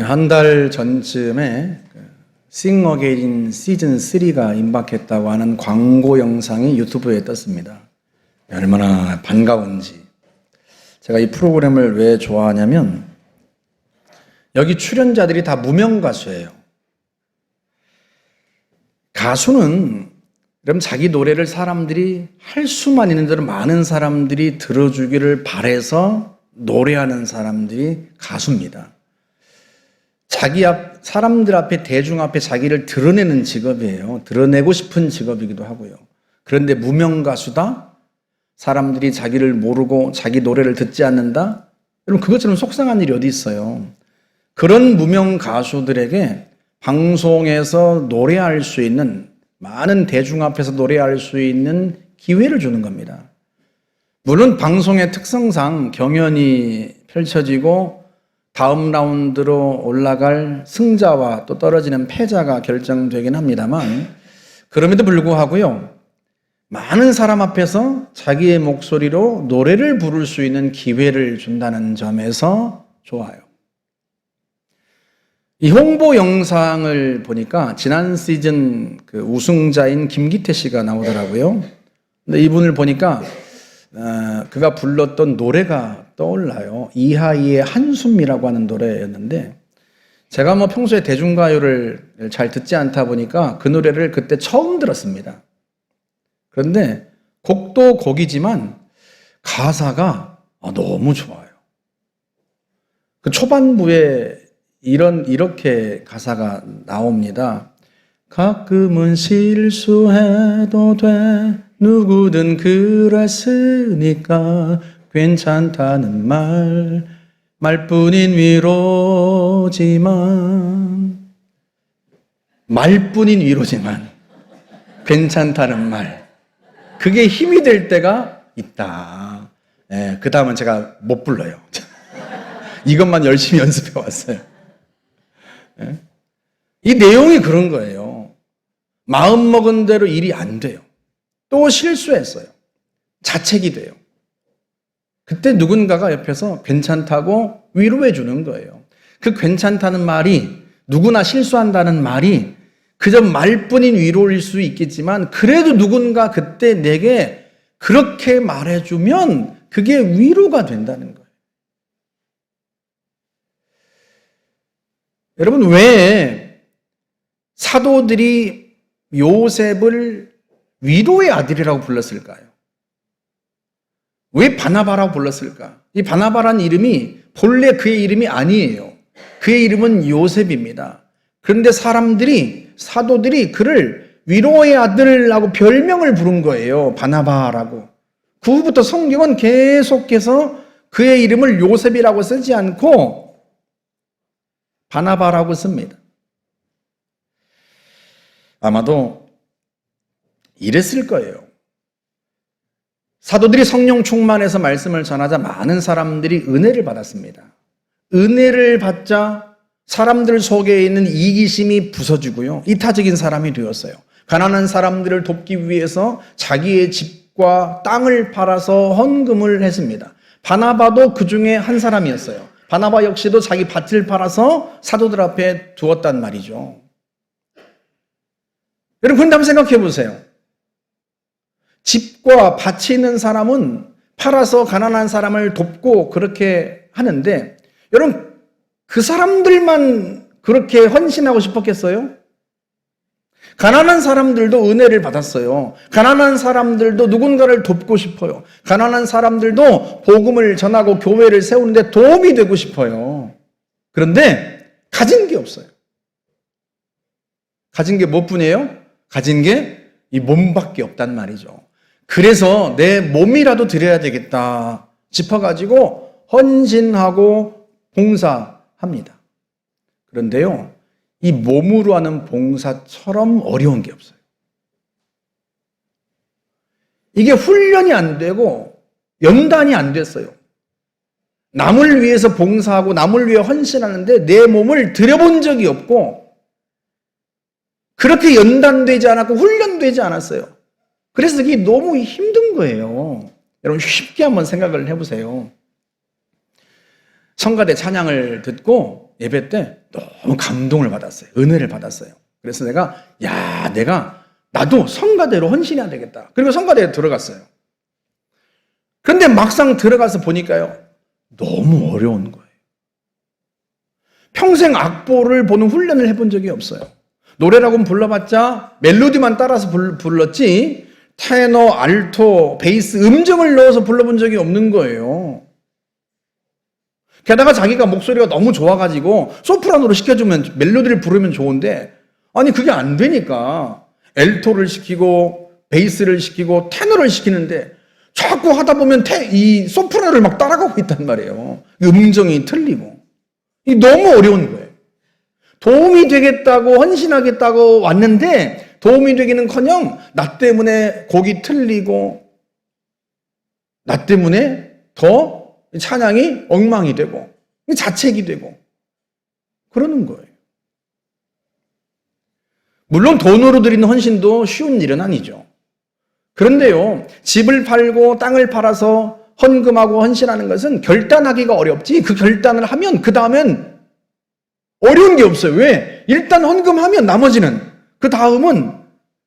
한 달 전쯤에 Sing Again 시즌 3가 임박했다고 하는 광고 영상이 유튜브에 떴습니다. 얼마나 반가운지. 제가 이 프로그램을 왜 좋아하냐면 여기 출연자들이 다 무명 가수예요. 가수는 그럼 자기 노래를 사람들이 할 수만 있는 대로 많은 사람들이 들어주기를 바라서 노래하는 사람들이 가수입니다. 사람들 앞에, 대중 앞에 자기를 드러내는 직업이에요. 드러내고 싶은 직업이기도 하고요. 그런데 무명 가수다? 사람들이 자기를 모르고 자기 노래를 듣지 않는다? 여러분, 그것처럼 속상한 일이 어디 있어요? 그런 무명 가수들에게 방송에서 노래할 수 있는, 많은 대중 앞에서 노래할 수 있는 기회를 주는 겁니다. 물론 방송의 특성상 경연이 펼쳐지고 다음 라운드로 올라갈 승자와 또 떨어지는 패자가 결정되긴 합니다만, 그럼에도 불구하고요, 많은 사람 앞에서 자기의 목소리로 노래를 부를 수 있는 기회를 준다는 점에서 좋아요. 이 홍보 영상을 보니까 지난 시즌 그 우승자인 김기태 씨가 나오더라고요. 근데 이분을 보니까 그가 불렀던 노래가 떠올라요. 이하이의 한숨이라고 하는 노래였는데, 제가 평소에 대중가요를 잘 듣지 않다 보니까 그 노래를 그때 처음 들었습니다. 그런데 곡도 곡이지만 가사가 너무 좋아요. 그 초반부에 이렇게 가사가 나옵니다. 가끔은 실수해도 돼, 누구든 그랬으니까 괜찮다는 말뿐인 위로지만 괜찮다는 말, 그게 힘이 될 때가 있다. 그 다음은 제가 못 불러요. 이것만 열심히 연습해 왔어요. 이 내용이 그런 거예요. 마음먹은 대로 일이 안 돼요. 또 실수했어요. 자책이 돼요. 그때 누군가가 옆에서 괜찮다고 위로해 주는 거예요. 그 괜찮다는 말이, 누구나 실수한다는 말이 그저 말뿐인 위로일 수 있겠지만, 그래도 누군가 그때 내게 그렇게 말해주면 그게 위로가 된다는 거예요. 여러분, 왜 사도들이 요셉을 위로의 아들이라고 불렀을까요? 왜 바나바라고 불렀을까? 이 바나바라는 이름이 본래 그의 이름이 아니에요. 그의 이름은 요셉입니다. 그런데 사도들이 그를 위로의 아들이라고 별명을 부른 거예요. 바나바라고. 그 후부터 성경은 계속해서 그의 이름을 요셉이라고 쓰지 않고 바나바라고 씁니다. 아마도 이랬을 거예요. 사도들이 성령 충만해서 말씀을 전하자 많은 사람들이 은혜를 받았습니다. 은혜를 받자 사람들 속에 있는 이기심이 부서지고요, 이타적인 사람이 되었어요. 가난한 사람들을 돕기 위해서 자기의 집과 땅을 팔아서 헌금을 했습니다. 바나바도 그 중에 한 사람이었어요. 바나바 역시도 자기 밭을 팔아서 사도들 앞에 두었단 말이죠. 여러분, 그런데 한번 생각해 보세요. 집과 밭이 있는 사람은 팔아서 가난한 사람을 돕고 그렇게 하는데, 여러분, 그 사람들만 그렇게 헌신하고 싶었겠어요? 가난한 사람들도 은혜를 받았어요. 가난한 사람들도 누군가를 돕고 싶어요. 가난한 사람들도 복음을 전하고 교회를 세우는데 도움이 되고 싶어요. 그런데 가진 게 없어요. 가진 게 무엇뿐이에요? 가진 게 이 몸밖에 없단 말이죠. 그래서 내 몸이라도 드려야 되겠다 싶어가지고 헌신하고 봉사합니다. 그런데요, 이 몸으로 하는 봉사처럼 어려운 게 없어요. 이게 훈련이 안 되고 연단이 안 됐어요. 남을 위해서 봉사하고 남을 위해 헌신하는데 내 몸을 들여본 적이 없고, 그렇게 연단되지 않았고 훈련되지 않았어요. 그래서 이게 너무 힘든 거예요. 여러분, 쉽게 한번 생각을 해보세요. 성가대 찬양을 듣고 예배 때 너무 감동을 받았어요. 은혜를 받았어요. 그래서 나도 성가대로 헌신해야 되겠다. 그리고 성가대에 들어갔어요. 그런데 막상 들어가서 보니까요, 너무 어려운 거예요. 평생 악보를 보는 훈련을 해본 적이 없어요. 노래라고는 불러봤자 멜로디만 따라서 불렀지 테너, 알토, 베이스 음정을 넣어서 불러본 적이 없는 거예요. 게다가 자기가 목소리가 너무 좋아가지고 소프라노로 시켜주면 멜로디를 부르면 좋은데 아니 그게 안 되니까 엘토를 시키고 베이스를 시키고 테너를 시키는데 자꾸 하다 보면 이 소프라노를 막 따라가고 있단 말이에요. 음정이 틀리고 너무 어려운 거예요. 도움이 되겠다고 헌신하겠다고 왔는데 도움이 되기는커녕 나 때문에 곡이 틀리고 나 때문에 더 찬양이 엉망이 되고 자책이 되고 그러는 거예요. 물론 돈으로 드리는 헌신도 쉬운 일은 아니죠. 그런데요, 집을 팔고 땅을 팔아서 헌금하고 헌신하는 것은 결단하기가 어렵지 그 결단을 하면 그 다음엔 어려운 게 없어요. 왜? 일단 헌금하면 나머지는 그 다음은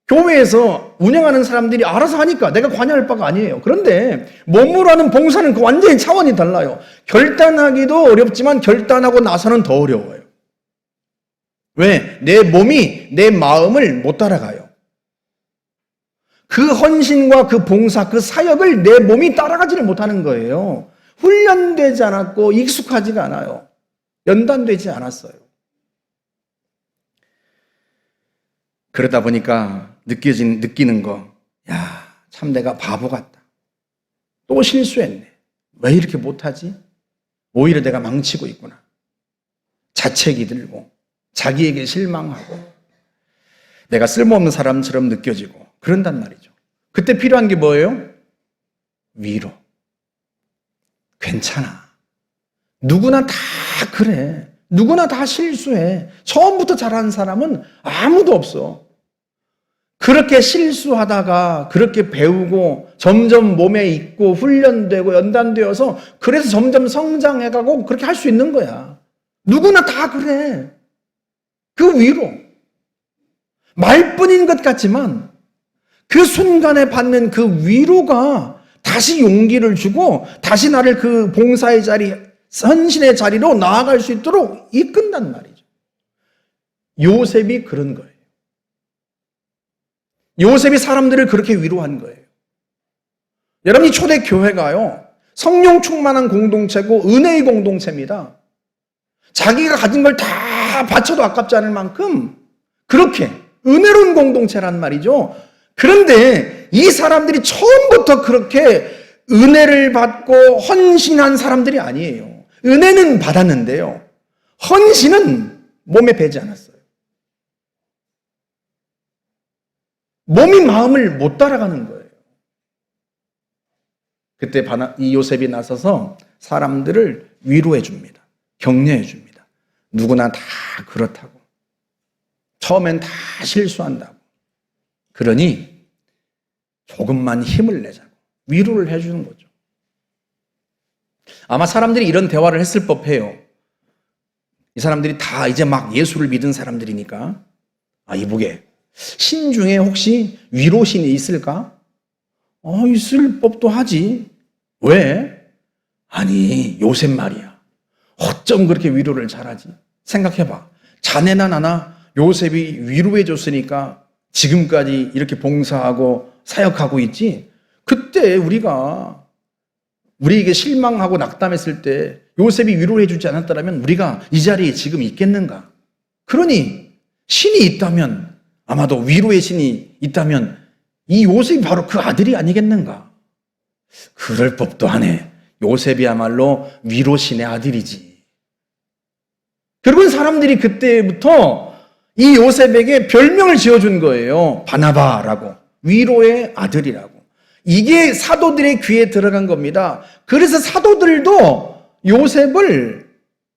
교회에서 운영하는 사람들이 알아서 하니까 내가 관여할 바가 아니에요. 그런데 몸으로 하는 봉사는 그 완전히 차원이 달라요. 결단하기도 어렵지만 결단하고 나서는 더 어려워요. 왜? 내 몸이 내 마음을 못 따라가요. 그 헌신과 그 봉사, 그 사역을 내 몸이 따라가지를 못하는 거예요. 훈련되지 않았고 익숙하지가 않아요. 연단되지 않았어요. 그러다 보니까 느끼는 거, 참 내가 바보 같다. 또 실수했네. 왜 이렇게 못하지? 오히려 내가 망치고 있구나. 자책이 들고 자기에게 실망하고 내가 쓸모없는 사람처럼 느껴지고 그런단 말이죠. 그때 필요한 게 뭐예요? 위로. 괜찮아. 누구나 다 그래. 누구나 다 실수해. 처음부터 잘하는 사람은 아무도 없어. 그렇게 실수하다가 그렇게 배우고 점점 몸에 익고 훈련되고 연단되어서 그래서 점점 성장해가고 그렇게 할 수 있는 거야. 누구나 다 그래. 그 위로. 말뿐인 것 같지만 그 순간에 받는 그 위로가 다시 용기를 주고 다시 나를 그 봉사의 자리, 헌신의 자리로 나아갈 수 있도록 이끈단 말이죠. 요셉이 그런 거예요. 요셉이 사람들을 그렇게 위로한 거예요. 여러분, 이 초대교회가요, 성령 충만한 공동체고 은혜의 공동체입니다. 자기가 가진 걸 다 바쳐도 아깝지 않을 만큼 그렇게 은혜로운 공동체란 말이죠. 그런데 이 사람들이 처음부터 그렇게 은혜를 받고 헌신한 사람들이 아니에요. 은혜는 받았는데요, 헌신은 몸에 배지 않았어요. 몸이 마음을 못 따라가는 거예요. 그때 이 요셉이 나서서 사람들을 위로해 줍니다. 격려해 줍니다. 누구나 다 그렇다고. 처음엔 다 실수한다고. 그러니 조금만 힘을 내자고 위로를 해주는 거죠. 아마 사람들이 이런 대화를 했을 법해요. 이 사람들이 다 이제 막 예수를 믿은 사람들이니까, 이보게 신 중에 혹시 위로신이 있을까? 있을 법도 하지. 왜? 아니, 요셉 말이야. 어쩜 그렇게 위로를 잘하지? 생각해봐. 자네나 나나 요셉이 위로해 줬으니까 지금까지 이렇게 봉사하고 사역하고 있지. 그때 우리에게 실망하고 낙담했을 때 요셉이 위로해 주지 않았더라면 우리가 이 자리에 지금 있겠는가? 그러니 신이 있다면, 아마도 위로의 신이 있다면 이 요셉이 바로 그 아들이 아니겠는가? 그럴 법도 하네. 요셉이야말로 위로신의 아들이지. 그리고 사람들이 그때부터 이 요셉에게 별명을 지어준 거예요. 바나바라고. 위로의 아들이라고. 이게 사도들의 귀에 들어간 겁니다. 그래서 사도들도 요셉을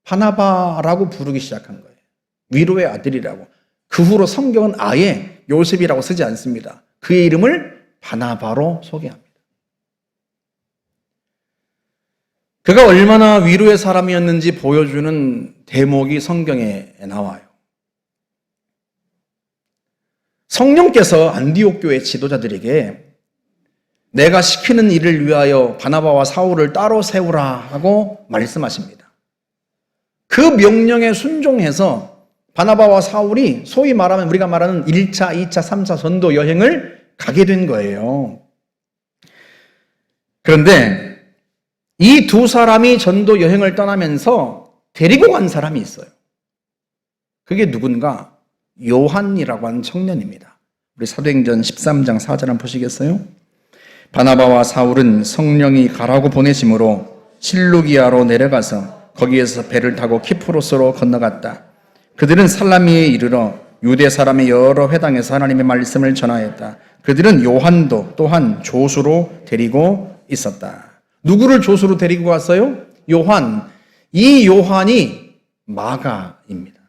바나바라고 부르기 시작한 거예요. 위로의 아들이라고. 그 후로 성경은 아예 요셉이라고 쓰지 않습니다. 그의 이름을 바나바로 소개합니다. 그가 얼마나 위로의 사람이었는지 보여주는 대목이 성경에 나와요. 성령께서 안디옥 교회 지도자들에게 내가 시키는 일을 위하여 바나바와 사울을 따로 세우라 하고 말씀하십니다. 그 명령에 순종해서 바나바와 사울이 소위 말하면 우리가 말하는 1차, 2차, 3차 전도 여행을 가게 된 거예요. 그런데 이 두 사람이 전도 여행을 떠나면서 데리고 간 사람이 있어요. 그게 누군가? 요한이라고 하는 청년입니다. 우리 사도행전 13장 4절 한번 보시겠어요? 바나바와 사울은 성령이 가라고 보내심으로 실루기아로 내려가서 거기에서 배를 타고 키프로스로 건너갔다. 그들은 살라미에 이르러 유대 사람의 여러 회당에서 하나님의 말씀을 전하였다. 그들은 요한도 또한 조수로 데리고 있었다. 누구를 조수로 데리고 갔어요? 요한. 이 요한이 마가입니다.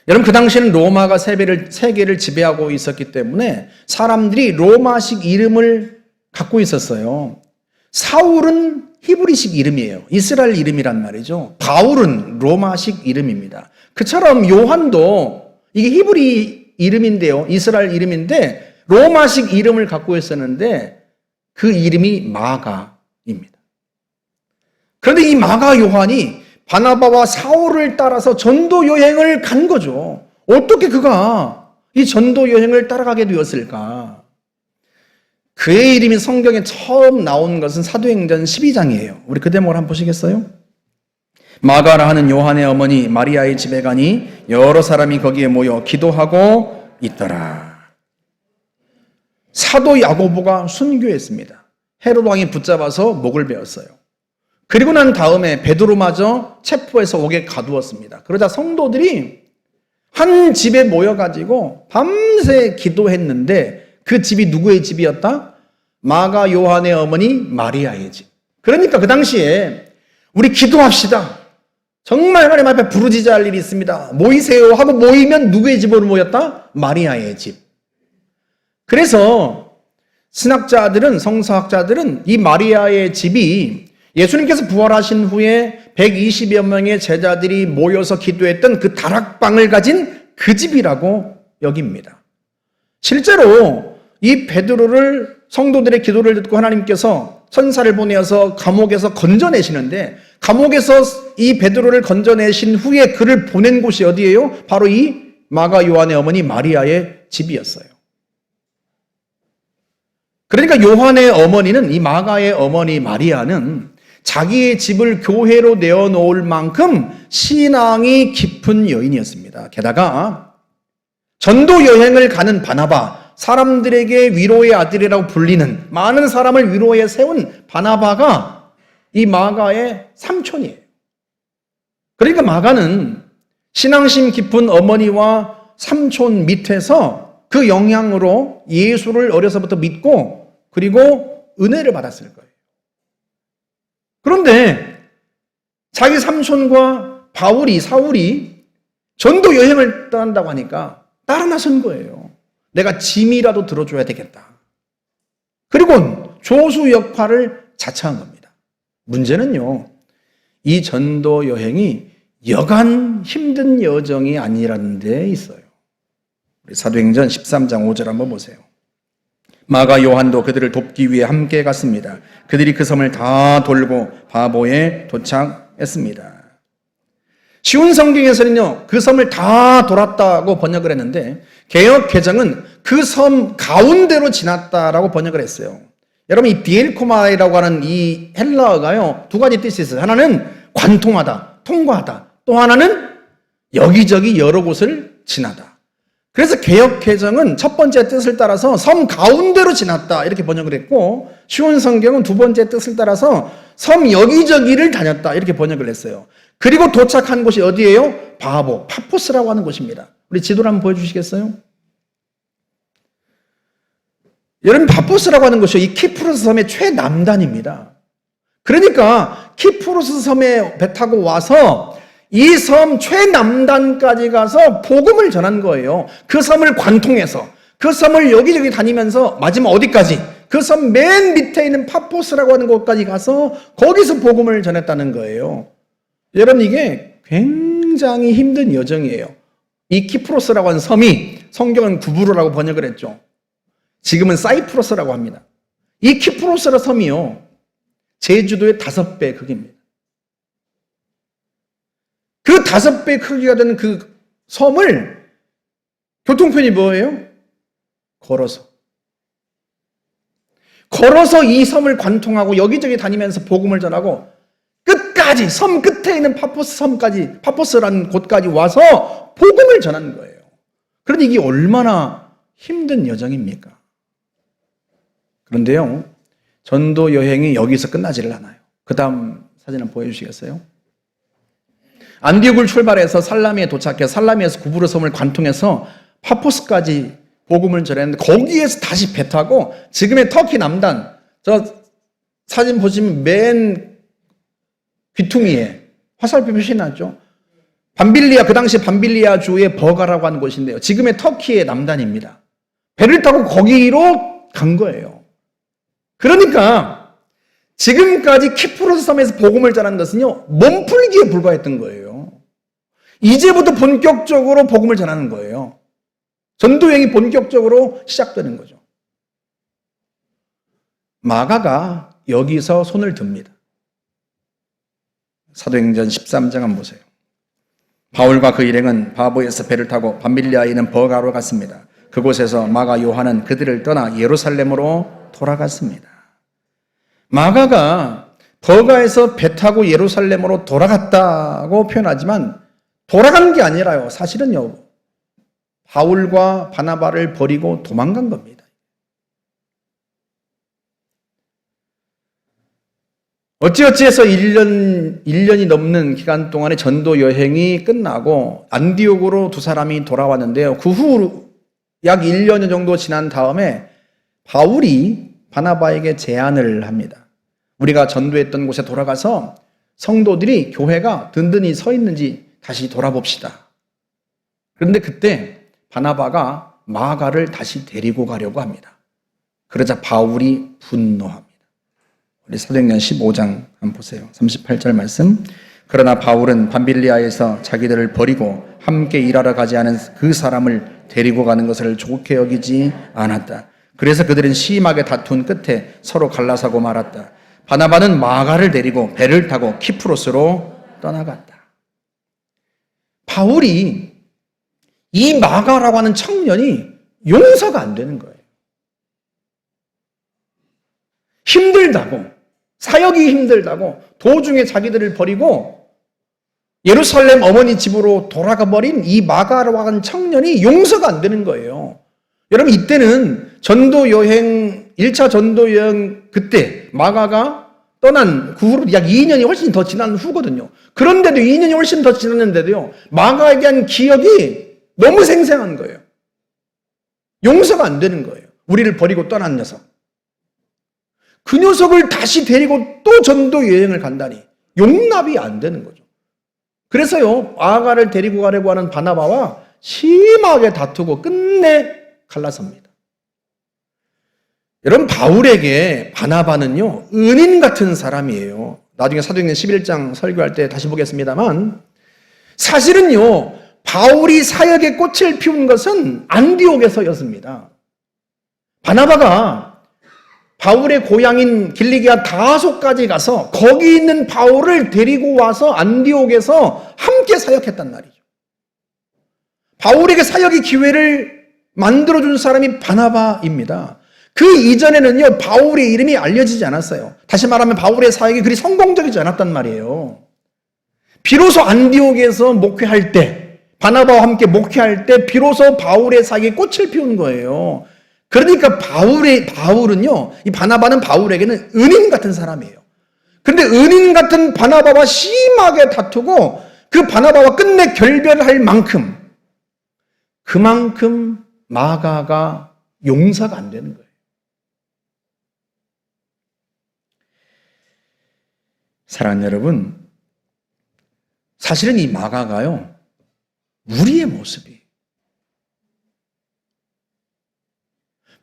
여러분, 그 당시에는 로마가 세계를 지배하고 있었기 때문에 사람들이 로마식 이름을 갖고 있었어요. 사울은 히브리식 이름이에요. 이스라엘 이름이란 말이죠. 바울은 로마식 이름입니다. 그처럼 요한도 이게 히브리 이름인데요. 이스라엘 이름인데 로마식 이름을 갖고 있었는데 그 이름이 마가입니다. 그런데 이 마가 요한이 바나바와 사울을 따라서 전도 여행을 간 거죠. 어떻게 그가 이 전도 여행을 따라가게 되었을까? 그의 이름이 성경에 처음 나온 것은 사도행전 12장이에요. 우리 그 대목을 한번 보시겠어요? 마가라 하는 요한의 어머니 마리아의 집에 가니 여러 사람이 거기에 모여 기도하고 있더라. 사도 야고보가 순교했습니다. 헤롯 왕이 붙잡아서 목을 베었어요. 그리고 난 다음에 베드로마저 체포해서 옥에 가두었습니다. 그러자 성도들이 한 집에 모여가지고 밤새 기도했는데 그 집이 누구의 집이었다? 마가 요한의 어머니 마리아의 집. 그러니까 그 당시에 우리 기도합시다. 정말 하나님 앞에 부르짖어야 할 일이 있습니다. 모이세요 하고 모이면 누구의 집으로 모였다? 마리아의 집. 그래서 신학자들은, 성서학자들은 이 마리아의 집이 예수님께서 부활하신 후에 120여 명의 제자들이 모여서 기도했던 그 다락방을 가진 그 집이라고 여깁니다. 실제로 이 베드로를 성도들의 기도를 듣고 하나님께서 천사를 보내어서 감옥에서 건져내시는데 감옥에서 이 베드로를 건져내신 후에 그를 보낸 곳이 어디예요? 바로 이 마가 요한의 어머니 마리아의 집이었어요. 그러니까 요한의 어머니는, 이 마가의 어머니 마리아는 자기의 집을 교회로 내어놓을 만큼 신앙이 깊은 여인이었습니다. 게다가 전도 여행을 가는 바나바, 사람들에게 위로의 아들이라고 불리는, 많은 사람을 위로에 세운 바나바가 이 마가의 삼촌이에요. 그러니까 마가는 신앙심 깊은 어머니와 삼촌 밑에서 그 영향으로 예수를 어려서부터 믿고 그리고 은혜를 받았을 거예요. 그런데 자기 삼촌과 사울이 전도 여행을 떠난다고 하니까 따라 나선 거예요. 내가 짐이라도 들어줘야 되겠다. 그리고 조수 역할을 자처한 겁니다. 문제는요, 이 전도 여행이 여간 힘든 여정이 아니라는 데 있어요. 우리 사도행전 13장 5절 한번 보세요. 마가 요한도 그들을 돕기 위해 함께 갔습니다. 그들이 그 섬을 다 돌고 바보에 도착했습니다. 쉬운 성경에서는요, 그 섬을 다 돌았다고 번역을 했는데 개역 개정은 그 섬 가운데로 지났다라고 번역을 했어요. 여러분, 이 디엘코마이라고 하는 이 헬라어가요, 두 가지 뜻이 있어요. 하나는 관통하다, 통과하다. 또 하나는 여기저기 여러 곳을 지나다. 그래서 개역 개정은 첫 번째 뜻을 따라서 섬 가운데로 지났다 이렇게 번역을 했고, 쉬운 성경은 두 번째 뜻을 따라서 섬 여기저기를 다녔다 이렇게 번역을 했어요. 그리고 도착한 곳이 어디예요? 바보, 파포스라고 하는 곳입니다. 우리 지도를 한번 보여주시겠어요? 여러분, 파포스라고 하는 곳이 이 키프로스 섬의 최남단입니다. 그러니까 키프로스 섬에 배 타고 와서 이 섬 최남단까지 가서 복음을 전한 거예요. 그 섬을 관통해서, 그 섬을 여기저기 다니면서 마지막 어디까지? 그 섬 맨 밑에 있는 파포스라고 하는 곳까지 가서 거기서 복음을 전했다는 거예요. 여러분, 이게 굉장히 힘든 여정이에요. 이 키프로스라고 하는 섬이 성경은 구브로라고 번역을 했죠. 지금은 사이프러스라고 합니다. 이 키프로스라 섬이요, 제주도의 5배 크기입니다. 그 5배 크기가 되는 그 섬을 교통편이 뭐예요? 걸어서 이 섬을 관통하고 여기저기 다니면서 복음을 전하고 끝까지 섬 끝에 있는 파포스 섬까지, 파포스라는 곳까지 와서 복음을 전하는 거예요. 그런데 이게 얼마나 힘든 여정입니까? 그런데요, 전도 여행이 여기서 끝나지를 않아요. 그 다음 사진을 보여주시겠어요? 안디옥을 출발해서 살라미에 도착해서 살라미에서 구브로 섬을 관통해서 파포스까지 복음을 전했는데, 거기에서 다시 배 타고 지금의 터키 남단, 저 사진 보시면 맨 귀퉁이에 화살표 표시 났죠? 밤빌리아, 그 당시 밤빌리아 주의 버가라고 하는 곳인데요, 지금의 터키의 남단입니다. 배를 타고 거기로 간 거예요. 그러니까 지금까지 키프로스 섬에서 복음을 전한 것은요, 몸풀기에 불과했던 거예요. 이제부터 본격적으로 복음을 전하는 거예요. 전도여행이 본격적으로 시작되는 거죠. 마가가 여기서 손을 듭니다. 사도행전 13장 한번 보세요. 바울과 그 일행은 바보에서 배를 타고 밤빌리아에 있는 버가로 갔습니다. 그곳에서 마가 요한은 그들을 떠나 예루살렘으로 돌아갔습니다. 마가가 버가에서 배 타고 예루살렘으로 돌아갔다고 표현하지만 돌아간 게 아니라요, 사실은요, 바울과 바나바를 버리고 도망간 겁니다. 어찌어찌해서 1년이 넘는 기간 동안의 전도 여행이 끝나고 안디옥으로 두 사람이 돌아왔는데요, 그 후 약 1년 정도 지난 다음에 바울이 바나바에게 제안을 합니다. 우리가 전도했던 곳에 돌아가서 성도들이, 교회가 든든히 서 있는지 다시 돌아봅시다. 그런데 그때 바나바가 마가를 다시 데리고 가려고 합니다. 그러자 바울이 분노합니다. 우리 사도행전 15장 한번 보세요. 38절 말씀. 그러나 바울은 밤빌리아에서 자기들을 버리고 함께 일하러 가지 않은 그 사람을 데리고 가는 것을 좋게 여기지 않았다. 그래서 그들은 심하게 다툰 끝에 서로 갈라서고 말았다. 바나바는 마가를 데리고 배를 타고 키프로스로 떠나갔다. 바울이 이 마가라고 하는 청년이 용서가 안 되는 거예요. 힘들다고, 사역이 힘들다고 도중에 자기들을 버리고 예루살렘 어머니 집으로 돌아가 버린 이 마가라고 하는 청년이 용서가 안 되는 거예요. 여러분, 이때는 전도여행, 1차 전도여행 그때 마가가 떠난 그 후로 약 2년이 훨씬 더 지난 후거든요. 그런데도 2년이 훨씬 더 지났는데도요, 마가에 대한 기억이 너무 생생한 거예요. 용서가 안 되는 거예요. 우리를 버리고 떠난 녀석. 그 녀석을 다시 데리고 또 전도여행을 간다니 용납이 안 되는 거죠. 그래서요, 마가를 데리고 가려고 하는 바나바와 심하게 다투고 끝내 갈라섭니다. 여러분, 바울에게 바나바는요, 은인 같은 사람이에요. 나중에 사도행전 11장 설교할 때 다시 보겠습니다만, 사실은요, 바울이 사역의 꽃을 피운 것은 안디옥에서였습니다. 바나바가 바울의 고향인 길리기아 다소까지 가서 거기 있는 바울을 데리고 와서 안디옥에서 함께 사역했단 말이죠. 바울에게 사역의 기회를 만들어준 사람이 바나바입니다. 그 이전에는요, 바울의 이름이 알려지지 않았어요. 다시 말하면 바울의 사역이 그리 성공적이지 않았단 말이에요. 비로소 안디옥에서 목회할 때, 바나바와 함께 목회할 때 비로소 바울의 사역이 꽃을 피운 거예요. 그러니까 바울은요, 이 바나바는 바울에게는 은인 같은 사람이에요. 그런데 은인 같은 바나바와 심하게 다투고 그 바나바와 끝내 결별할 만큼, 그만큼 마가가 용서가 안 되는 거예요. 사랑하는 여러분, 사실은 이 마가가요, 우리의 모습이에요.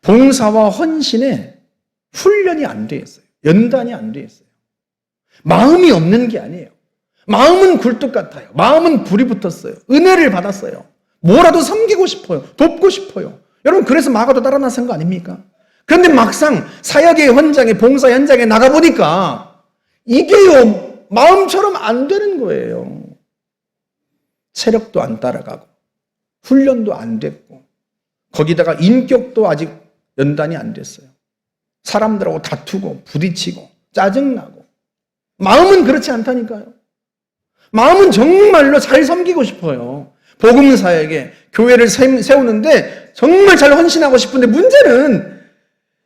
봉사와 헌신에 훈련이 안 돼 있어요. 연단이 안 돼 있어요. 마음이 없는 게 아니에요. 마음은 굴뚝 같아요. 마음은 불이 붙었어요. 은혜를 받았어요. 뭐라도 섬기고 싶어요. 돕고 싶어요. 여러분, 그래서 마가도 따라 나선 거 아닙니까? 그런데 막상 사역의 현장에, 봉사 현장에 나가보니까 이게요, 마음처럼 안 되는 거예요. 체력도 안 따라가고, 훈련도 안 됐고, 거기다가 인격도 아직 연단이 안 됐어요. 사람들하고 다투고, 부딪히고, 짜증나고. 마음은 그렇지 않다니까요. 마음은 정말로 잘 섬기고 싶어요. 복음사역에 교회를 세우는데 정말 잘 헌신하고 싶은데 문제는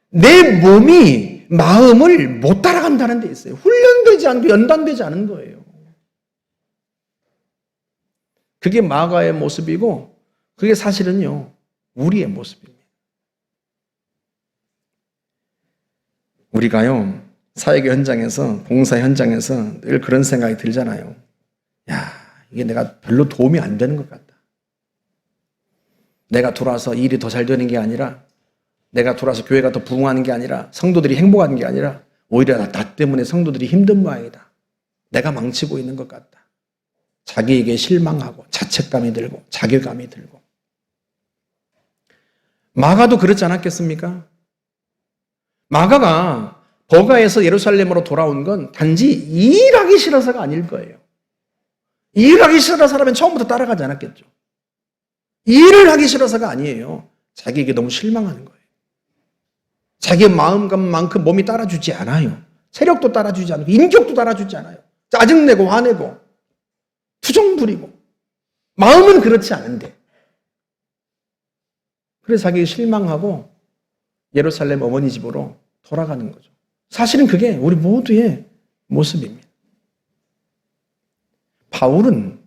내 몸이 마음을 못 따라간다는 데 있어요. 훈련되지 않고 연단되지 않은 거예요. 그게 마가의 모습이고 그게 사실은요, 우리의 모습입니다. 우리가요, 사역의 현장에서, 봉사 현장에서 늘 그런 생각이 들잖아요. 야, 이게 내가 별로 도움이 안 되는 것 같다. 내가 돌아서 일이 더 잘 되는 게 아니라, 내가 돌아서 교회가 더 부흥하는 게 아니라, 성도들이 행복하는 게 아니라 오히려 나 때문에 성도들이 힘든 모양이다. 내가 망치고 있는 것 같다. 자기에게 실망하고 자책감이 들고 자괴감이 들고. 마가도 그렇지 않았겠습니까? 마가가 버가에서 예루살렘으로 돌아온 건 단지 일하기 싫어서가 아닐 거예요. 일하기 싫어서라면 처음부터 따라가지 않았겠죠. 일을 하기 싫어서가 아니에요. 자기에게 너무 실망하는 거예요. 자기의 마음만큼 몸이 따라주지 않아요. 체력도 따라주지 않고 인격도 따라주지 않아요. 짜증내고 화내고 투정 부리고 마음은 그렇지 않은데, 그래서 자기가 실망하고 예루살렘 어머니 집으로 돌아가는 거죠. 사실은 그게 우리 모두의 모습입니다. 바울은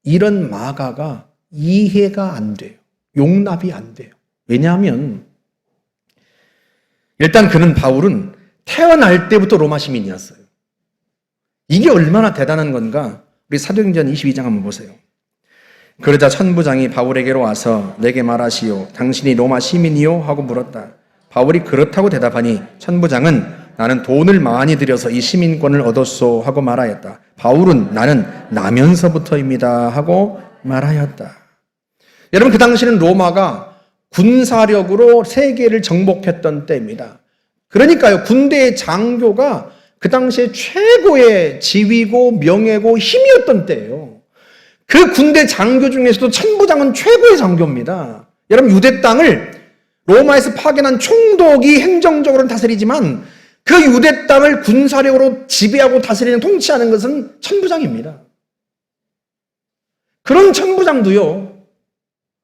이런 마가가 이해가 안 돼요. 용납이 안 돼요. 왜냐하면 일단 바울은 태어날 때부터 로마 시민이었어요. 이게 얼마나 대단한 건가? 우리 사도행전 22장 한번 보세요. 그러자 천부장이 바울에게로 와서 내게 말하시오. 당신이 로마 시민이요? 하고 물었다. 바울이 그렇다고 대답하니 천부장은 나는 돈을 많이 들여서 이 시민권을 얻었소 하고 말하였다. 바울은 나는 나면서부터입니다 하고 말하였다. 여러분, 그 당시는 로마가 군사력으로 세계를 정복했던 때입니다. 그러니까요, 군대의 장교가 그 당시에 최고의 지위고 명예고 힘이었던 때예요. 그 군대 장교 중에서도 천부장은 최고의 장교입니다. 여러분, 유대 땅을 로마에서 파견한 총독이 행정적으로는 다스리지만 그 유대 땅을 군사력으로 지배하고 다스리는, 통치하는 것은 천부장입니다. 그런 천부장도요,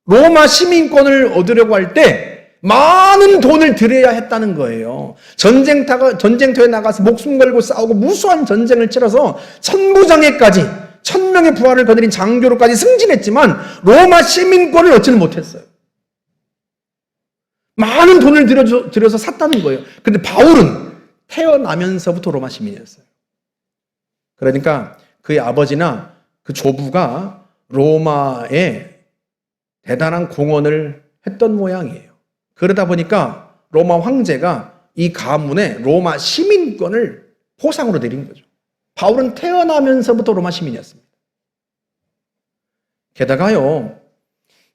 로마 시민권을 얻으려고 할 때 많은 돈을 들여야 했다는 거예요. 전쟁터에 나가서 목숨 걸고 싸우고 무수한 전쟁을 치러서 천부장에까지, 1000명의 부하를 거느린 장교로까지 승진했지만 로마 시민권을 얻지는 못했어요. 많은 돈을 들여서 샀다는 거예요. 근데 바울은 태어나면서부터 로마 시민이었어요. 그러니까 그의 아버지나 그 조부가 로마에 대단한 공헌을 했던 모양이에요. 그러다 보니까 로마 황제가 이 가문에 로마 시민권을 포상으로 드린 거죠. 바울은 태어나면서부터 로마 시민이었습니다. 게다가요,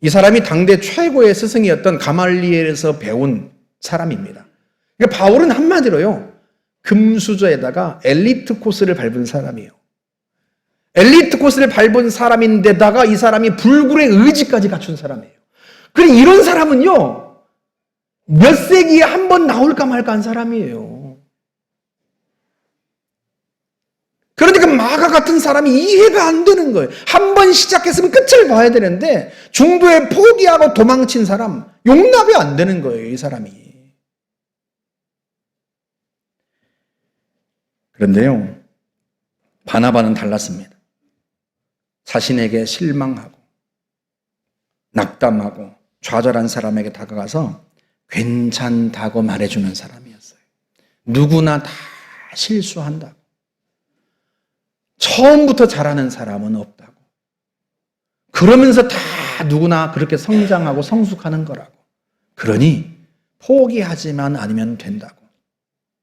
이 사람이 당대 최고의 스승이었던 가말리엘에서 배운 사람입니다. 그러니까 바울은 한마디로요, 금수저에다가 엘리트 코스를 밟은 사람이에요. 엘리트 코스를 밟은 사람인데다가 이 사람이 불굴의 의지까지 갖춘 사람이에요. 그리고 이런 사람은요, 몇 세기에 한 번 나올까 말까 한 사람이에요. 그러니까 마가 같은 사람이 이해가 안 되는 거예요. 한 번 시작했으면 끝을 봐야 되는데 중도에 포기하고 도망친 사람, 용납이 안 되는 거예요, 이 사람이. 그런데요, 바나바는 달랐습니다. 자신에게 실망하고 낙담하고 좌절한 사람에게 다가가서 괜찮다고 말해주는 사람이었어요. 누구나 다 실수한다고. 처음부터 잘하는 사람은 없다고. 그러면서 다 누구나 그렇게 성장하고 성숙하는 거라고. 그러니 포기하지만 않으면 된다고.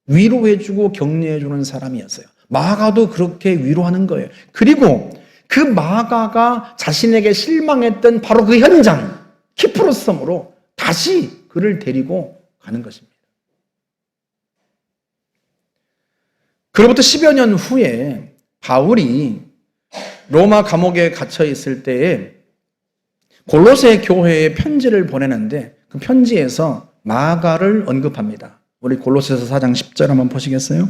위로해주고 격려해주는 사람이었어요. 마가도 그렇게 위로하는 거예요. 그리고 그 마가가 자신에게 실망했던 바로 그 현장, 키프로스 섬으로 다시 그를 데리고 가는 것입니다. 그로부터 10여 년 후에 바울이 로마 감옥에 갇혀 있을 때에 골로새 교회에 편지를 보내는데 그 편지에서 마가를 언급합니다. 우리 골로새서 4장 10절 한번 보시겠어요?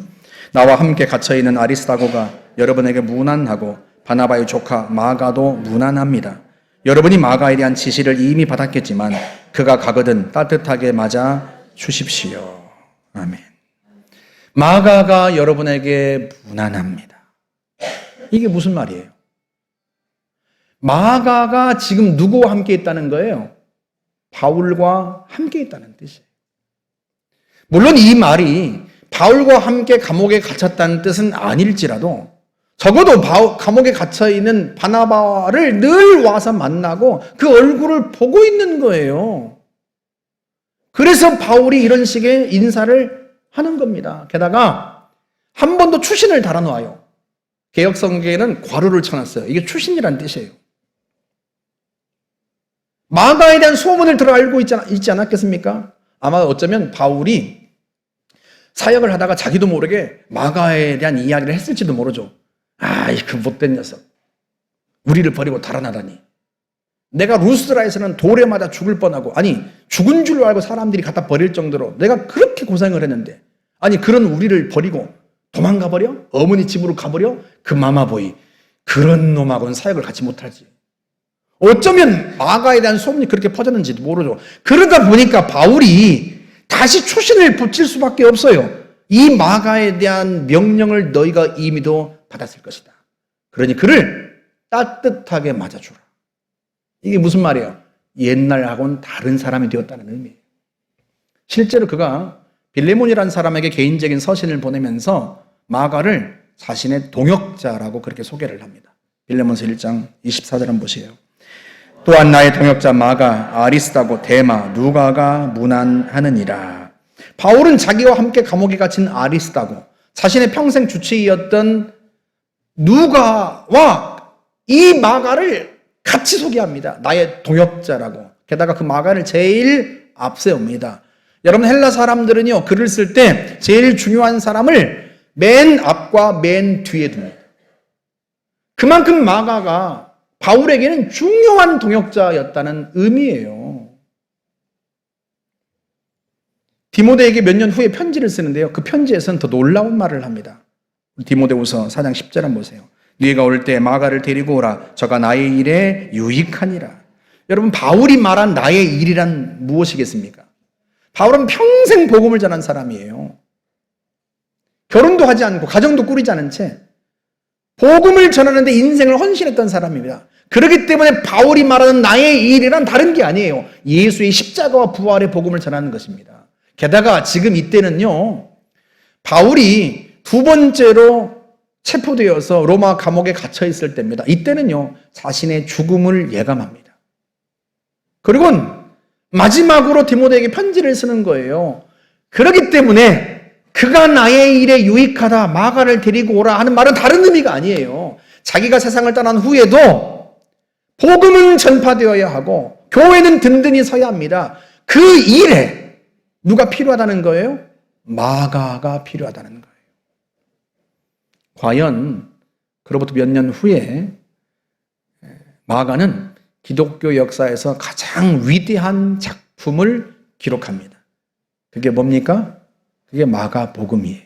나와 함께 갇혀있는 아리스다고가 여러분에게 문안하고 바나바의 조카 마가도 문안합니다. 여러분이 마가에 대한 지시를 이미 받았겠지만 그가 가거든 따뜻하게 맞아 주십시오. 아멘. 마가가 여러분에게 문안합니다. 이게 무슨 말이에요? 마가가 지금 누구와 함께 있다는 거예요? 바울과 함께 있다는 뜻이에요. 물론 이 말이 바울과 함께 감옥에 갇혔다는 뜻은 아닐지라도 적어도 감옥에 갇혀있는 바나바를 늘 와서 만나고 그 얼굴을 보고 있는 거예요. 그래서 바울이 이런 식의 인사를 하는 겁니다. 게다가 한 번 더 추신을 달아놓아요. 개역성경에는 괄호를 쳐놨어요. 이게 추신이란 뜻이에요. 마가에 대한 소문을 들어 알고 있지 않았겠습니까? 아마 어쩌면 바울이 사역을 하다가 자기도 모르게 마가에 대한 이야기를 했을지도 모르죠. 그 못된 녀석. 우리를 버리고 달아나다니. 내가 루스드라에서는 돌에 맞아 죽을 뻔하고, 죽은 줄 알고 사람들이 갖다 버릴 정도로 내가 그렇게 고생을 했는데, 그런 우리를 버리고 도망가 버려? 어머니 집으로 가버려? 그 마마보이. 그런 놈하고는 사역을 같이 못하지. 어쩌면 마가에 대한 소문이 그렇게 퍼졌는지도 모르죠. 그러다 보니까 바울이 다시 추신을 붙일 수밖에 없어요. 이 마가에 대한 명령을 너희가 이미도 받았을 것이다. 그러니 그를 따뜻하게 맞아주라. 이게 무슨 말이에요? 옛날하고는 다른 사람이 되었다는 의미예요. 실제로 그가 빌레몬이라는 사람에게 개인적인 서신을 보내면서 마가를 자신의 동역자라고 그렇게 소개를 합니다. 빌레몬서 1장 24절 한번 보세요. 또한 나의 동역자 마가, 아리스다고, 데마, 누가가 문안하느니라. 바울은 자기와 함께 감옥에 갇힌 아리스다고, 자신의 평생 주치의였던 누가와 이 마가를 같이 소개합니다. 나의 동역자라고. 게다가 그 마가를 제일 앞세웁니다. 여러분, 헬라 사람들은요, 글을 쓸 때 제일 중요한 사람을 맨 앞과 맨 뒤에 둡니다. 그만큼 마가가 바울에게는 중요한 동역자였다는 의미예요. 디모데에게 몇 년 후에 편지를 쓰는데요. 그 편지에서는 더 놀라운 말을 합니다. 디모데후서 4장 10절 한번 보세요. 네가 올 때 마가를 데리고 오라. 저가 나의 일에 유익하니라. 여러분, 바울이 말한 나의 일이란 무엇이겠습니까? 바울은 평생 복음을 전한 사람이에요. 결혼도 하지 않고 가정도 꾸리지 않은 채 복음을 전하는데 인생을 헌신했던 사람입니다. 그렇기 때문에 바울이 말하는 나의 일이란 다른 게 아니에요. 예수의 십자가와 부활의 복음을 전하는 것입니다. 게다가 지금 이때는요, 바울이 두 번째로 체포되어서 로마 감옥에 갇혀 있을 때입니다. 이때는요, 자신의 죽음을 예감합니다. 그리고 마지막으로 디모데에게 편지를 쓰는 거예요. 그렇기 때문에 그가 나의 일에 유익하다, 마가를 데리고 오라 하는 말은 다른 의미가 아니에요. 자기가 세상을 떠난 후에도 복음은 전파되어야 하고 교회는 든든히 서야 합니다. 그 일에 누가 필요하다는 거예요? 마가가 필요하다는 거예요. 과연 그로부터 몇 년 후에 마가는 기독교 역사에서 가장 위대한 작품을 기록합니다. 그게 뭡니까? 그게 마가복음이에요.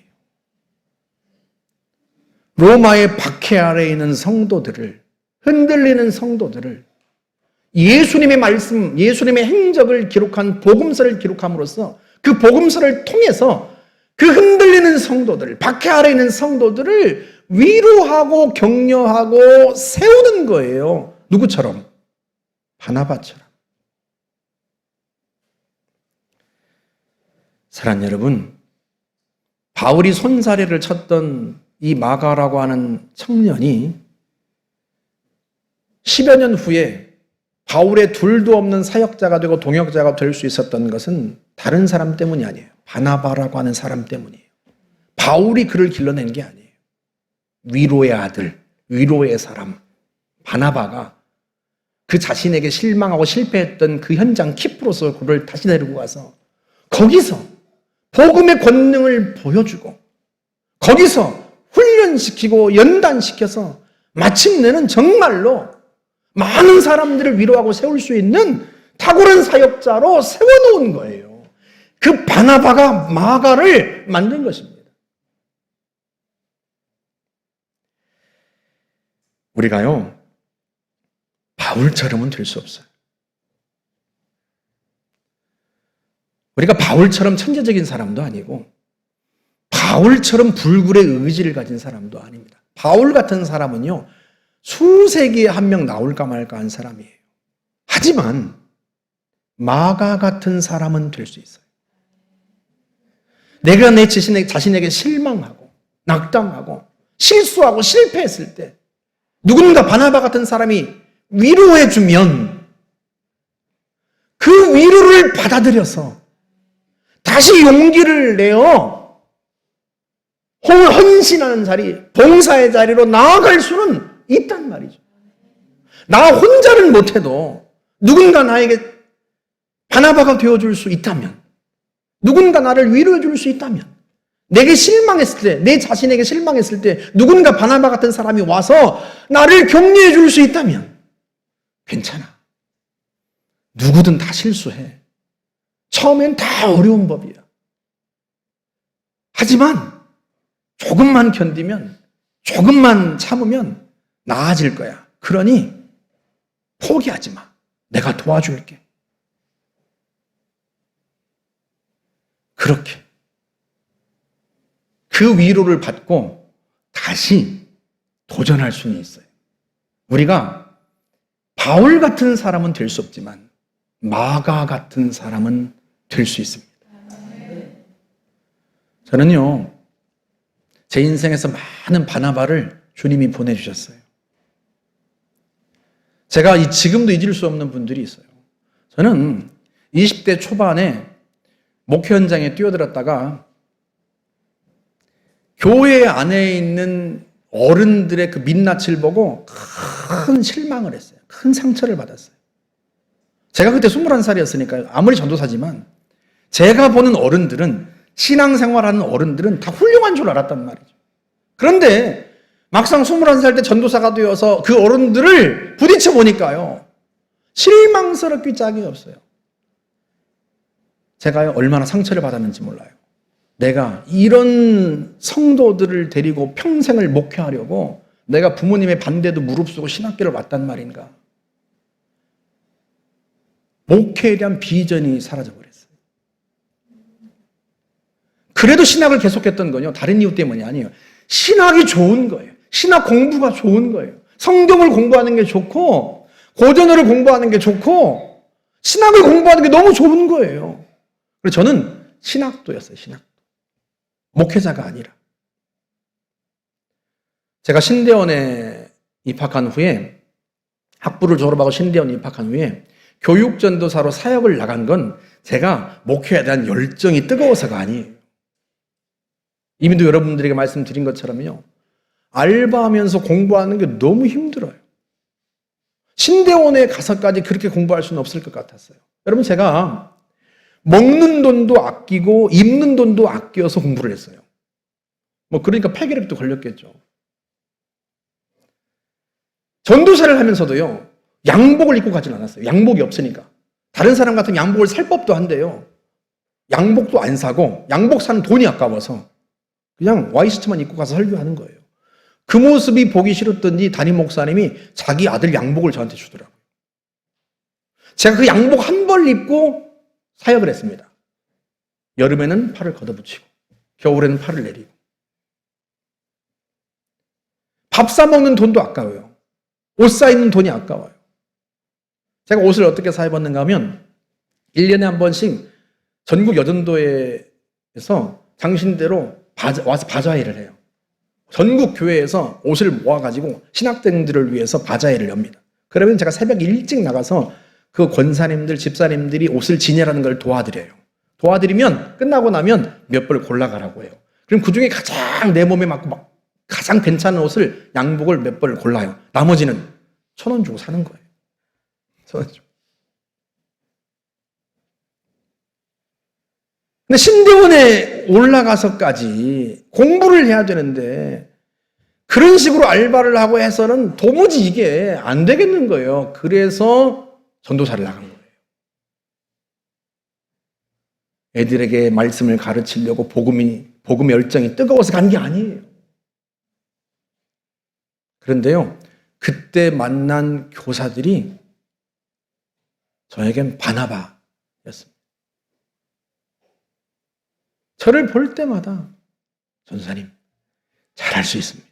로마의 박해 아래에 있는 성도들을, 흔들리는 성도들을 예수님의 말씀, 예수님의 행적을 기록한 복음서를 기록함으로써 그 복음서를 통해서 그 흔들리는 성도들, 박해 아래에 있는 성도들을 위로하고 격려하고 세우는 거예요. 누구처럼? 바나바처럼. 사랑하는 여러분, 바울이 손사래를 쳤던 이 마가라고 하는 청년이 10여 년 후에 바울의 둘도 없는 사역자가 되고 동역자가 될 수 있었던 것은 다른 사람 때문이 아니에요. 바나바라고 하는 사람 때문이에요. 바울이 그를 길러낸 게 아니에요. 위로의 아들, 위로의 사람 바나바가 그 자신에게 실망하고 실패했던 그 현장 키프로서 그를 다시 데리고 가서 거기서 복음의 권능을 보여주고 거기서 훈련시키고 연단시켜서 마침내는 정말로 많은 사람들을 위로하고 세울 수 있는 탁월한 사역자로 세워놓은 거예요. 그 바나바가 마가를 만든 것입니다. 우리가요, 바울처럼은 될 수 없어요. 우리가 바울처럼 천재적인 사람도 아니고 바울처럼 불굴의 의지를 가진 사람도 아닙니다. 바울 같은 사람은요, 수세기에 한 명 나올까 말까 한 사람이에요. 하지만 마가 같은 사람은 될 수 있어요. 내가 내 자신에게 실망하고 낙담하고 실수하고 실패했을 때 누군가 바나바 같은 사람이 위로해주면 그 위로를 받아들여서 다시 용기를 내어 헌신하는 자리, 봉사의 자리로 나아갈 수는 있단 말이죠. 나 혼자는 못해도 누군가 나에게 바나바가 되어줄 수 있다면, 누군가 나를 위로해줄 수 있다면, 내게 실망했을 때, 내 자신에게 실망했을 때 누군가 바나바 같은 사람이 와서 나를 격려해줄 수 있다면 괜찮아. 누구든 다 실수해. 처음엔 다 어려운 법이야. 하지만 조금만 견디면, 조금만 참으면 나아질 거야. 그러니 포기하지 마. 내가 도와줄게. 그렇게 그 위로를 받고 다시 도전할 수는 있어요. 우리가 바울 같은 사람은 될 수 없지만 마가 같은 사람은 될 수 있습니다. 저는요, 제 인생에서 많은 바나바를 주님이 보내주셨어요. 제가 지금도 잊을 수 없는 분들이 있어요. 저는 20대 초반에 목회 현장에 뛰어들었다가 교회 안에 있는 어른들의 그 민낯을 보고 큰 실망을 했어요. 큰 상처를 받았어요. 제가 그때 21살이었으니까 아무리 전도사지만 제가 보는 어른들은, 신앙생활하는 어른들은 다 훌륭한 줄 알았단 말이죠. 그런데 막상 21살 때 전도사가 되어서 그 어른들을 부딪혀 보니까요, 실망스럽기 짝이 없어요. 제가 얼마나 상처를 받았는지 몰라요. 내가 이런 성도들을 데리고 평생을 목회하려고 내가 부모님의 반대도 무릅쓰고 신학교를 왔단 말인가. 목회에 대한 비전이 사라져버렸어요. 그래도 신학을 계속했던 건요, 다른 이유 때문이 아니에요. 신학이 좋은 거예요. 신학 공부가 좋은 거예요. 성경을 공부하는 게 좋고 고전어를 공부하는 게 좋고 신학을 공부하는 게 너무 좋은 거예요. 그래서 저는 신학도였어요. 신학도. 목회자가 아니라. 제가 신대원에 입학한 후에, 학부를 졸업하고 신대원에 입학한 후에 교육전도사로 사역을 나간 건 제가 목회에 대한 열정이 뜨거워서가 아니에요. 이미도 여러분들에게 말씀드린 것처럼요, 알바하면서 공부하는 게 너무 힘들어요. 신대원에 가서까지 그렇게 공부할 수는 없을 것 같았어요. 여러분, 제가 먹는 돈도 아끼고 입는 돈도 아껴서 공부를 했어요. 그러니까 폐결핵도 걸렸겠죠. 전도사를 하면서도요, 양복을 입고 가진 않았어요. 양복이 없으니까. 다른 사람 같은 양복을 살 법도 한데요, 양복도 안 사고 양복 사는 돈이 아까워서 그냥 와이셔츠만 입고 가서 설교하는 거예요. 그 모습이 보기 싫었던지 담임 목사님이 자기 아들 양복을 저한테 주더라고요. 제가 그 양복 한 벌 입고 사역을 했습니다. 여름에는 팔을 걷어붙이고 겨울에는 팔을 내리고. 밥 사 먹는 돈도 아까워요. 옷 사 입는 돈이 아까워요. 제가 옷을 어떻게 사 입었는가 하면 1년에 한 번씩 전국 여전도에서 장신대로 와서 바자회를 해요. 전국 교회에서 옷을 모아가지고 신학생들을 위해서 바자회를 엽니다. 그러면 제가 새벽 일찍 나가서 그 권사님들, 집사님들이 옷을 지내라는 걸 도와드려요. 도와드리면 끝나고 나면 몇 벌 골라가라고 해요. 그럼 그 중에 가장 내 몸에 맞고 막 가장 괜찮은 옷을, 양복을 몇 벌을 골라요. 나머지는 1,000원 주고 사는 거예요. 1,000원 주고. 근데 신대원에 올라가서까지 공부를 해야 되는데 그런 식으로 알바를 하고 해서는 도무지 이게 안 되겠는 거예요. 그래서 전도사를 나간 거예요. 애들에게 말씀을 가르치려고 복음의 열정이 뜨거워서 간 게 아니에요. 그런데요, 그때 만난 교사들이 저에겐 바나바였습니다. 저를 볼 때마다 전사님 잘할 수 있습니다.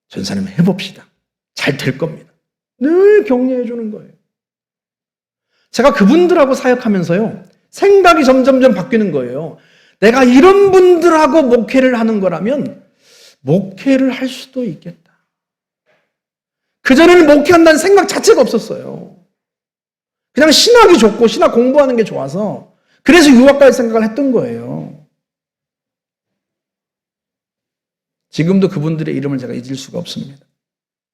전사님 해봅시다. 잘 될 겁니다. 늘 격려해 주는 거예요. 제가 그분들하고 사역하면서요, 생각이 점점점 바뀌는 거예요. 내가 이런 분들하고 목회를 하는 거라면 목회를 할 수도 있겠다. 그전에는 목회한다는 생각 자체가 없었어요. 그냥 신학이 좋고 신학 공부하는 게 좋아서 그래서 유학 갈 생각을 했던 거예요. 지금도 그분들의 이름을 제가 잊을 수가 없습니다.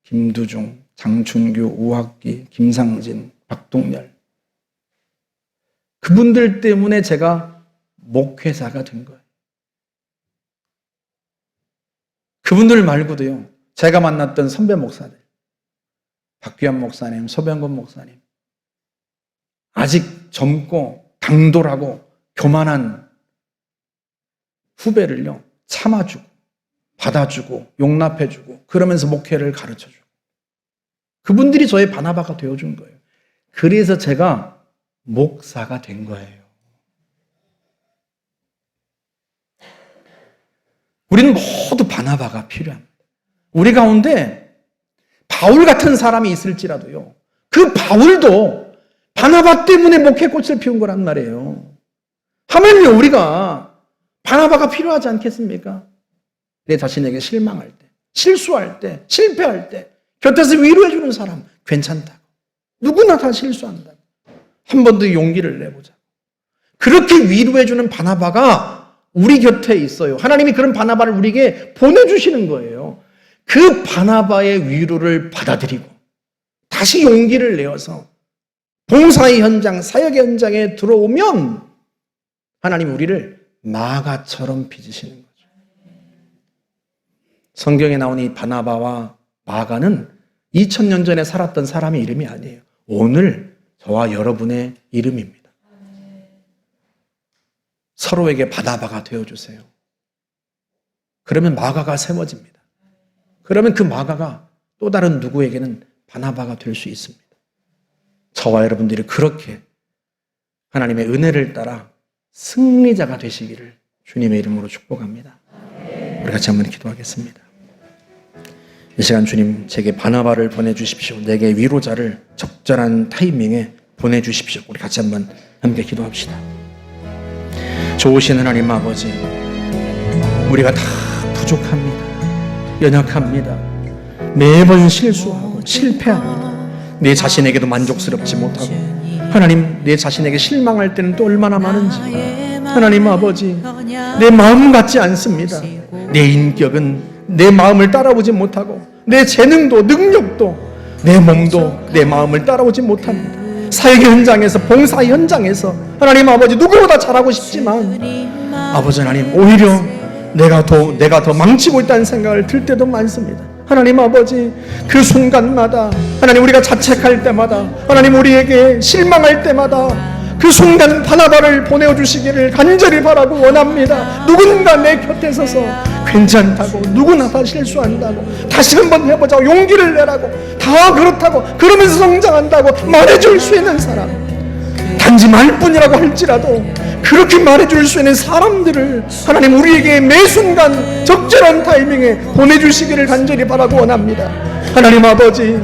김두중, 장춘규, 우학기, 김상진, 박동열. 그분들 때문에 제가 목회자가 된 거예요. 그분들 말고도요, 제가 만났던 선배 목사들, 박귀한 목사님, 소병건 목사님, 아직 젊고 당돌하고 교만한 후배를요, 참아주고 받아주고 용납해주고 그러면서 목회를 가르쳐주고, 그분들이 저의 바나바가 되어준 거예요. 그래서 제가 목사가 된 거예요. 우리는 모두 바나바가 필요합니다. 우리 가운데 바울 같은 사람이 있을지라도요, 그 바울도 바나바 때문에 목회꽃을 피운 거란 말이에요. 하물며 우리가 바나바가 필요하지 않겠습니까? 내 자신에게 실망할 때, 실수할 때, 실패할 때 곁에서 위로해주는 사람 괜찮다고. 누구나 다 실수한다고. 한 번 더 용기를 내보자. 그렇게 위로해주는 바나바가 우리 곁에 있어요. 하나님이 그런 바나바를 우리에게 보내주시는 거예요. 그 바나바의 위로를 받아들이고 다시 용기를 내어서 봉사의 현장, 사역의 현장에 들어오면 하나님 우리를 마가처럼 빚으시는 거예요. 성경에 나온 이 바나바와 마가는 2000년 전에 살았던 사람의 이름이 아니에요. 오늘 저와 여러분의 이름입니다. 서로에게 바나바가 되어주세요. 그러면 마가가 세워집니다. 그러면 그 마가가 또 다른 누구에게는 바나바가 될 수 있습니다. 저와 여러분들이 그렇게 하나님의 은혜를 따라 승리자가 되시기를 주님의 이름으로 축복합니다. 우리 같이 한번 기도하겠습니다. 이 시간 주님, 제게 바나바를 보내주십시오. 내게 위로자를 적절한 타이밍에 보내주십시오. 우리 같이 한번 함께 기도합시다. 좋으신 하나님 아버지, 우리가 다 부족합니다. 연약합니다. 매번 실수하고 실패합니다. 내 자신에게도 만족스럽지 못하고, 하나님 내 자신에게 실망할 때는 또 얼마나 많은지. 하나님 아버지, 내 마음 같지 않습니다. 내 인격은 내 마음을 따라오지 못하고, 내 재능도 능력도 내 몸도 내 마음을 따라오지 못합니다. 사역 현장에서, 봉사 현장에서 하나님 아버지 누구보다 잘하고 싶지만 아버지 하나님, 오히려 내가 더 망치고 있다는 생각을 들 때도 많습니다. 하나님 아버지, 그 순간마다 하나님 우리가 자책할 때마다, 하나님 우리에게 실망할 때마다 그 순간 바나바를 보내주시기를 간절히 바라고 원합니다. 누군가 내 곁에 서서 괜찮다고, 누구나 다 실수한다고, 다시 한번 해보자고 용기를 내라고, 다 그렇다고 그러면서 성장한다고 말해줄 수 있는 사람, 단지 말뿐이라고 할지라도 그렇게 말해줄 수 있는 사람들을 하나님 우리에게 매 순간 적절한 타이밍에 보내주시기를 간절히 바라고 원합니다. 하나님 아버지,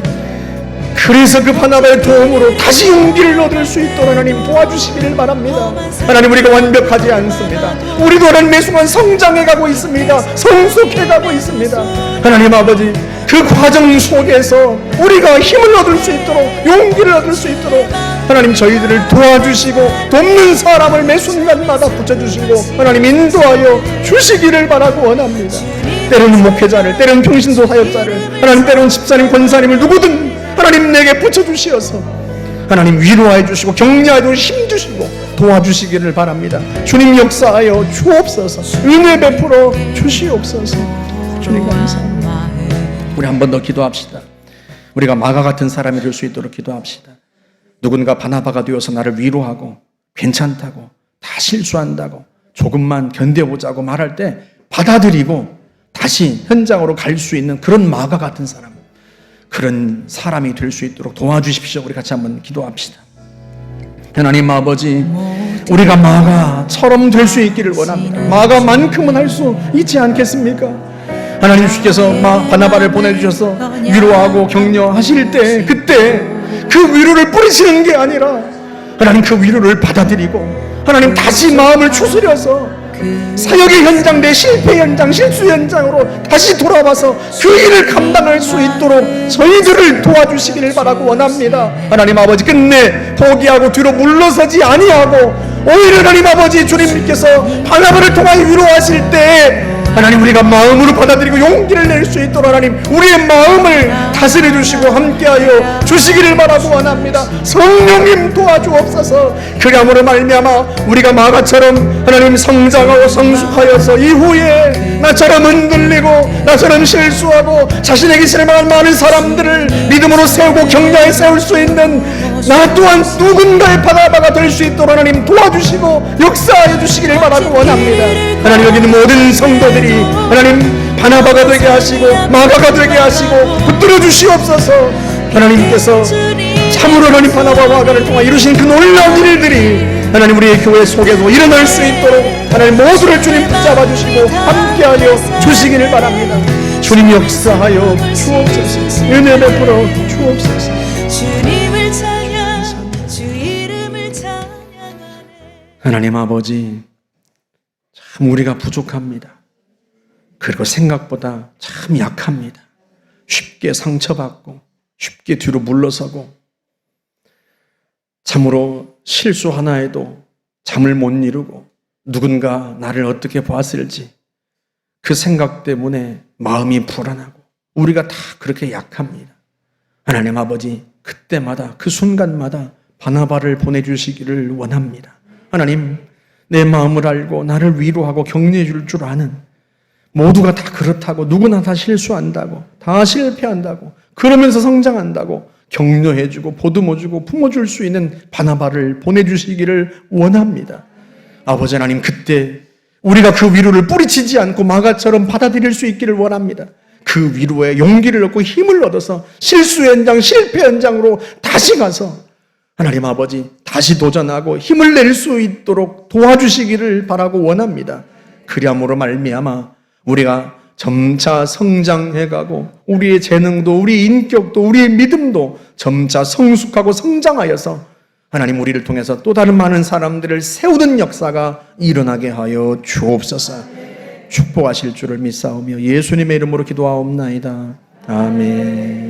그래서 그 바나바의 도움으로 다시 용기를 얻을 수 있도록 하나님 도와주시기를 바랍니다. 하나님, 우리가 완벽하지 않습니다. 우리도 하나님 매 순간 성장해가고 있습니다. 성숙해가고 있습니다. 하나님 아버지, 그 과정 속에서 우리가 힘을 얻을 수 있도록, 용기를 얻을 수 있도록 하나님 저희들을 도와주시고 돕는 사람을 매 순간마다 붙여주시고 하나님 인도하여 주시기를 바라고 원합니다. 때로는 목회자를, 때로는 평신도 사역자를, 하나님 때로는 집사님, 권사님을 누구든 하나님 내게 붙여주시어서 하나님 위로해 주시고 격려해 주시고 힘주시고 도와주시기를 바랍니다. 주님 역사하여 주옵소서. 은혜 베풀어 주시옵소서. 주님 감사합니다. 우리 한 번 더 기도합시다. 우리가 마가 같은 사람이 될 수 있도록 기도합시다. 누군가 바나바가 되어서 나를 위로하고 괜찮다고, 다 실수한다고, 조금만 견뎌보자고 말할 때 받아들이고 다시 현장으로 갈 수 있는 그런 마가 같은 사람, 그런 사람이 될 수 있도록 도와주십시오. 우리 같이 한번 기도합시다. 하나님 아버지, 우리가 마가처럼 될 수 있기를 원합니다. 마가만큼은 할 수 있지 않겠습니까? 하나님 주께서 바나바를 보내주셔서 위로하고 격려하실 때, 그때 그 위로를 뿌리치는 게 아니라 하나님 그 위로를 받아들이고 하나님 다시 마음을 추스려서 사역의 현장, 내 실패 현장, 실수 현장으로 다시 돌아와서 그 일을 감당할 수 있도록 저희들을 도와주시기를 바라고 원합니다. 하나님 아버지, 끝내 포기하고 뒤로 물러서지 아니하고 오히려 하나님 아버지 주님께서 바나바를 통하여 위로하실 때 하나님 우리가 마음으로 받아들이고 용기를 낼 수 있도록 하나님 우리의 마음을 다스려 주시고 함께하여 주시기를 바라고 원합니다. 성령님 도와주옵소서. 그리함으로 말미암아 우리가 마가처럼 하나님 성장하고 성숙하여서 이후에 나처럼 흔들리고 나처럼 실수하고 자신에게 실망한 많은 사람들을 믿음으로 세우고 격려해 세울 수 있는 나 또한 누군가의 바나바가 될 수 있도록 하나님 도와주시고 역사하여 주시기를 바라고 원합니다. 하나님, 여기 있는 모든 성도들이 하나님 바나바가 되게 하시고 마가가 되게 하시고 붙들어 주시옵소서. 하나님께서 참으로 하나님 바나바와 마가를 통해 이루신 그 놀라운 일들이 하나님 우리의 교회 속에도 일어날 수 있도록 하나님 모두를 주님 붙잡아 주시고 함께하여 주시기를 바랍니다. 주님 역사하여 주옵소서. 은혜 베풀어 주옵소서. 주님을 찬양, 주 이름을 찬양하네. 하나님 아버지, 참 우리가 부족합니다. 그리고 생각보다 참 약합니다. 쉽게 상처받고 쉽게 뒤로 물러서고 참으로 실수 하나에도 잠을 못 이루고 누군가 나를 어떻게 보았을지 그 생각 때문에 마음이 불안하고 우리가 다 그렇게 약합니다. 하나님 아버지, 그때마다 그 순간마다 바나바를 보내주시기를 원합니다. 하나님, 내 마음을 알고 나를 위로하고 격려해 줄 줄 아는, 모두가 다 그렇다고, 누구나 다 실수한다고, 다 실패한다고, 그러면서 성장한다고 격려해주고 보듬어주고 품어줄 수 있는 바나바를 보내주시기를 원합니다. 아버지 하나님, 그때 우리가 그 위로를 뿌리치지 않고 마가처럼 받아들일 수 있기를 원합니다. 그 위로에 용기를 얻고 힘을 얻어서 실수 현장, 실패 현장으로 다시 가서 하나님 아버지 다시 도전하고 힘을 낼 수 있도록 도와주시기를 바라고 원합니다. 그리함으로 말미암아 우리가 점차 성장해가고 우리의 재능도 우리의 인격도 우리의 믿음도 점차 성숙하고 성장하여서 하나님 우리를 통해서 또 다른 많은 사람들을 세우는 역사가 일어나게 하여 주옵소서. 축복하실 줄을 믿사오며 예수님의 이름으로 기도하옵나이다. 아멘.